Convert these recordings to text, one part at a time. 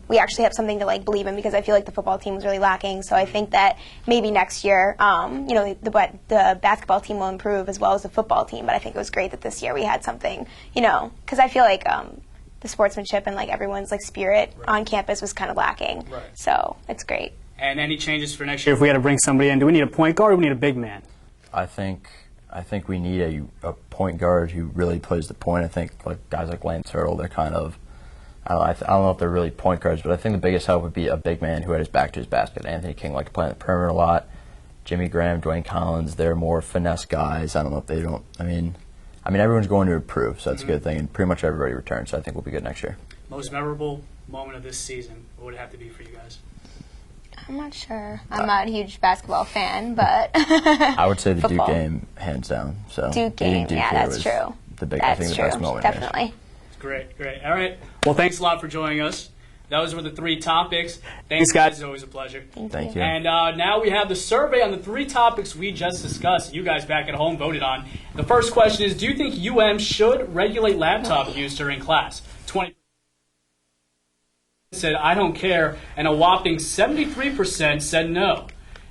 We actually have something to like believe in because I feel like the football team was really lacking. So I think that maybe next year, you know, the basketball team will improve as well as the football team. But I think it was great that this year we had something, you know, because I feel like the sportsmanship and like everyone's like spirit on campus was kind of lacking. So it's great. And any changes for next year? If we had to bring somebody in, do we need a point guard or do we need a big man? I think we need a point guard who really plays the point. I think like guys like Lance Hurdle, they're kind of, I don't know if they're really point guards, but I think the biggest help would be a big man who had his back to his basket. Anthony King liked to play on the perimeter a lot. Jimmy Graham, Dwayne Collins, they're more finesse guys. I don't know if they don't. I mean, everyone's going to improve, so that's a good thing. And pretty much everybody returns, so I think we'll be good next year. Most memorable moment of this season, what would it have to be for you guys? I'm not sure. I'm not a huge basketball fan, but I would say the football. Duke game, hands down. So Duke game, Duke yeah, that's true. I think the best moment. Definitely. Great, great. All right. Well, thanks a lot for joining us. Those were the 3 topics. Thanks, guys. It's always a pleasure. Thank you. And now we have the survey on the 3 topics we just discussed. You guys back at home voted on. The first question is, do you think UM should regulate laptop use during class? 20% said, I don't care, and a whopping 73% said no.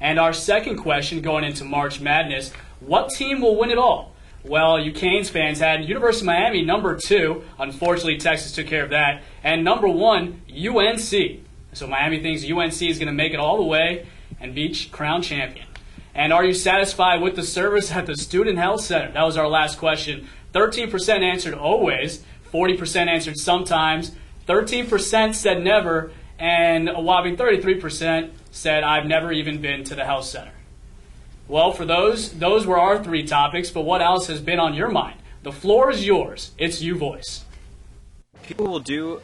And our second question going into March Madness, what team will win it all? Well, you Canes fans had University of Miami number 2. Unfortunately, Texas took care of that. And number 1, UNC. So Miami thinks UNC is going to make it all the way and be crowned champion. And are you satisfied with the service at the Student Health Center? That was our last question. 13% answered always. 40% answered sometimes. 13% said never. And a whopping 33% said, I've never even been to the health center. Well, for those were our 3 topics, but what else has been on your mind? The floor is yours. It's you voice. People will do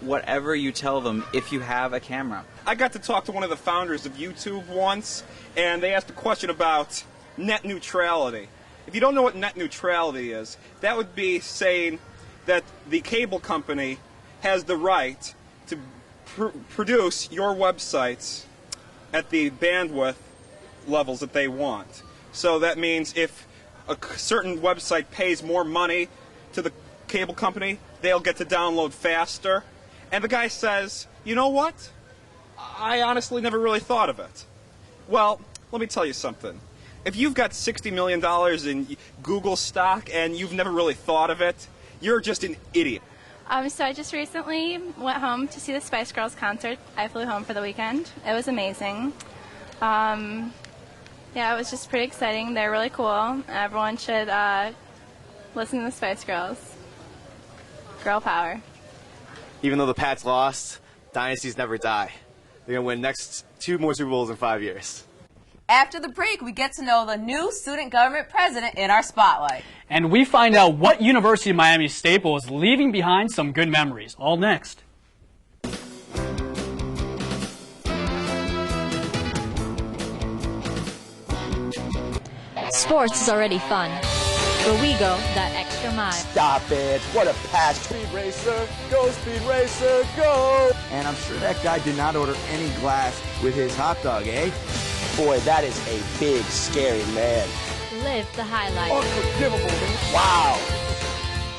whatever you tell them if you have a camera. I got to talk to one of the founders of YouTube once, and they asked a question about net neutrality. If you don't know what net neutrality is, that would be saying that the cable company has the right to produce your websites at the bandwidth levels that they want. So that means if a certain website pays more money to the cable company, they'll get to download faster. And the guy says, you know what? I honestly never really thought of it. Well, let me tell you something. If you've got $60 million in Google stock and you've never really thought of it, you're just an idiot. So I just recently went home to see the Spice Girls concert. I flew home for the weekend. It was amazing. Yeah, it was just pretty exciting. They're really cool. Everyone should listen to the Spice Girls. Girl power. Even though the Pats lost, dynasties never die. They're going to win next 2 more Super Bowls in 5 years. After the break, we get to know the new student government president in our spotlight. And we find out what University of Miami staple is leaving behind some good memories. All next. Sports is already fun, but we go that extra mile. Stop it. What a pass. Speed Racer, go Speed Racer, go. And I'm sure that guy did not order any glass with his hot dog, eh? Boy, that is a big, scary man. Live the highlights. Unforgivable, man. Wow.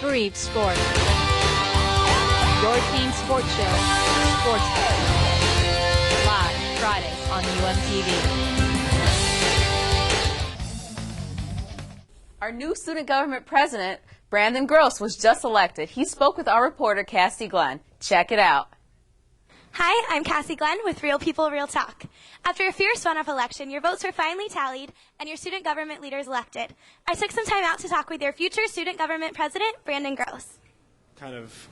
Breathe Sports. Your King Sports Show. Sports Day. Live Fridays on UMTV. Our new student government president, Brandon Gross, was just elected. He spoke with our reporter, Cassie Glenn. Check it out. Hi, I'm Cassie Glenn with Real People, Real Talk. After a fierce runoff election, your votes were finally tallied and your student government leaders elected. I took some time out to talk with your future student government president, Brandon Gross. Kind of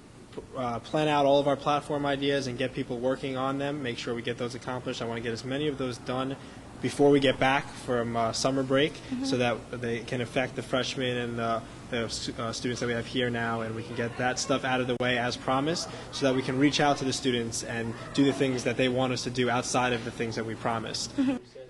plan out all of our platform ideas and get people working on them, make sure we get those accomplished. I want to get as many of those done before we get back from summer break so that they can affect the freshmen and the students that we have here now, and we can get that stuff out of the way as promised so that we can reach out to the students and do the things that they want us to do outside of the things that we promised.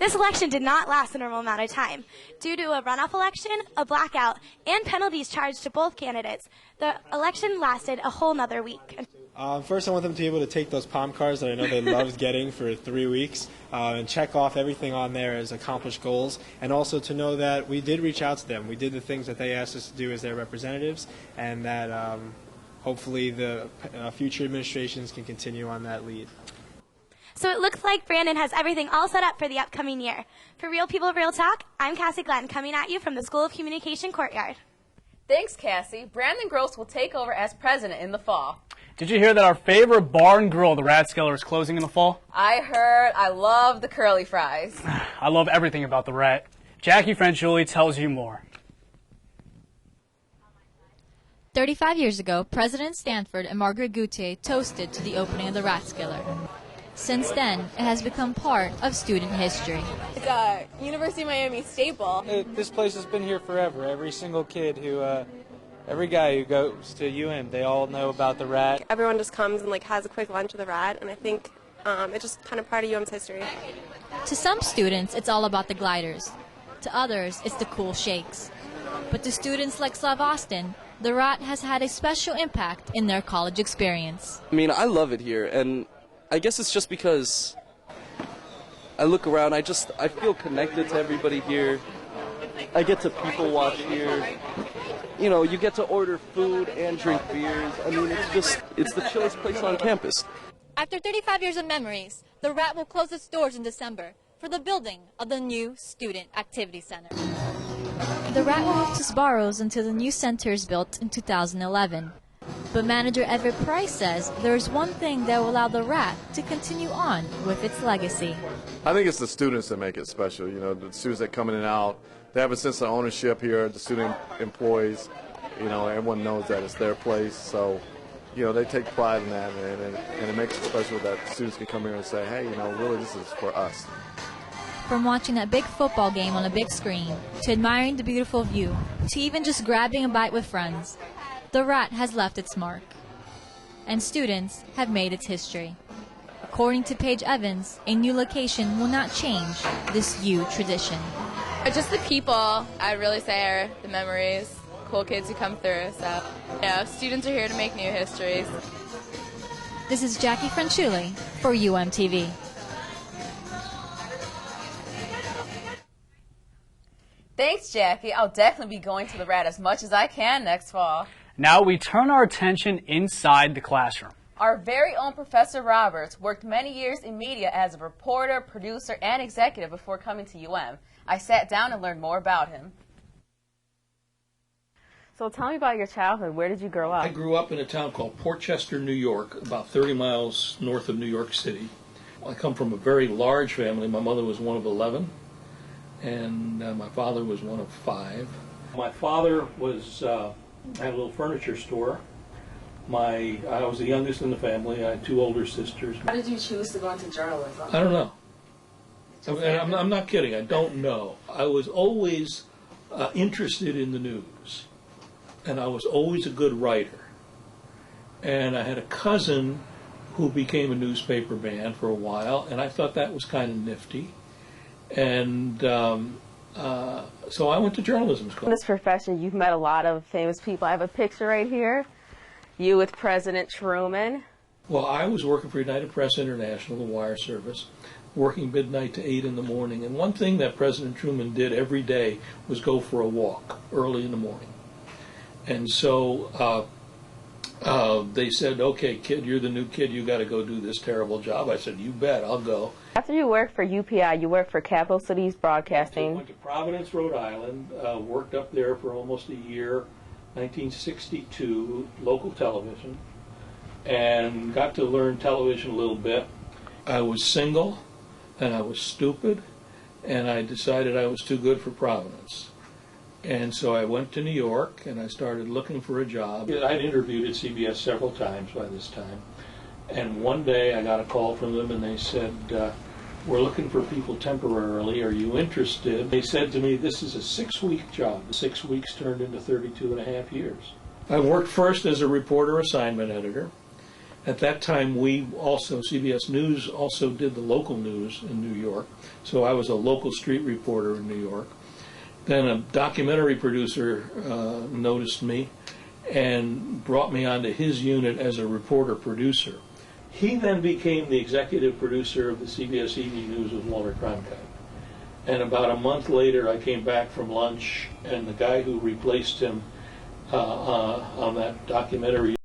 This election did not last a normal amount of time. Due to a runoff election, a blackout, and penalties charged to both candidates, the election lasted a whole nother week. First, I want them to be able to take those palm cards that I know they loved getting for 3 weeks and check off everything on there as accomplished goals, and also to know that we did reach out to them. We did the things that they asked us to do as their representatives, and that hopefully the future administrations can continue on that lead. So it looks like Brandon has everything all set up for the upcoming year. For Real People, Real Talk, I'm Cassie Glenn, coming at you from the School of Communication Courtyard. Thanks, Cassie. Brandon Gross will take over as president in the fall. Did you hear that our favorite bar and grill, the Rathskeller, is closing in the fall? I heard. I love the curly fries. I love everything about the Rat. Jackie Franciulli tells you more. 35 years ago, President Stanford and Margaret Gautier toasted to the opening of the Rathskeller. Since then, it has become part of student history. It's a University of Miami staple. This place has been here forever. Every single kid every guy who goes to UM, they all know about the Rat. Everyone just comes and has a quick lunch at the Rat, and I think it's just kind of part of UM's history. To some students, it's all about the gliders. To others, it's the cool shakes. But to students like Slav Austin, the Rat has had a special impact in their college experience. I mean, I love it here, and I guess it's just because I look around, I feel connected to everybody here. I get to people watch here. You know, you get to order food and drink beers. I mean, it's the chillest place on campus. After 35 years of memories, the Rat will close its doors in December for the building of the new Student Activity Center. The Rat will move to Sbarro's until the new center is built in 2011. But manager Everett Price says there's one thing that will allow the Rat to continue on with its legacy. I think it's the students that make it special. You know, the students that come in and out, they have a sense of ownership here, the student employees. You know, everyone knows that it's their place. So, you know, they take pride in that, and it makes it special that students can come here and say, hey, you know, really this is for us. From watching that big football game on a big screen, to admiring the beautiful view, to even just grabbing a bite with friends, the Rat has left its mark. And students have made its history. According to Paige Evans, a new location will not change this huge tradition. Just the people, I'd really say, are the memories, cool kids who come through. So, yeah, students are here to make new histories. This is Jackie Franciulli for UMTV. Thanks, Jackie. I'll definitely be going to the Rat as much as I can next fall. Now we turn our attention inside the classroom. Our very own Professor Roberts worked many years in media as a reporter, producer, and executive before coming to UM. I sat down and learned more about him. So tell me about your childhood. Where did you grow up? I grew up in a town called Port Chester, New York, about 30 miles north of New York City. I come from a very large family. My mother was one of 11, and my father was one of 5. My father was had a little furniture store. I was the youngest in the family. I had 2 older sisters. How did you choose to go into journalism? I don't know. I'm not kidding. I don't know. I was always interested in the news, and I was always a good writer. And I had a cousin who became a newspaper man for a while, and I thought that was kind of nifty. And so I went to journalism school. In this profession, you've met a lot of famous people. I have a picture right here. You with President Truman. Well, I was working for United Press International, the wire service, working midnight to 8 in the morning. And one thing that President Truman did every day was go for a walk early in the morning. And so they said, okay, kid, you're the new kid. You got to go do this terrible job. I said, you bet, I'll go. After you worked for UPI, you worked for Capital Cities Broadcasting. I went to Providence, Rhode Island, worked up there for almost a year, 1962, local television, and got to learn television a little bit. I was single, and I was stupid, and I decided I was too good for Providence. And so I went to New York, and I started looking for a job. I'd interviewed at CBS several times by this time, and one day I got a call from them, and they said, we're looking for people temporarily. Are you interested? They said to me, this is a 6-week job. 6 weeks turned into 32 and a half years. I worked first as a reporter assignment editor. At that time, CBS News also did the local news in New York. So I was a local street reporter in New York. Then a documentary producer noticed me and brought me onto his unit as a reporter-producer. He then became the executive producer of the CBS Evening News with Walter Cronkite. And about a month later, I came back from lunch, and the guy who replaced him on that documentary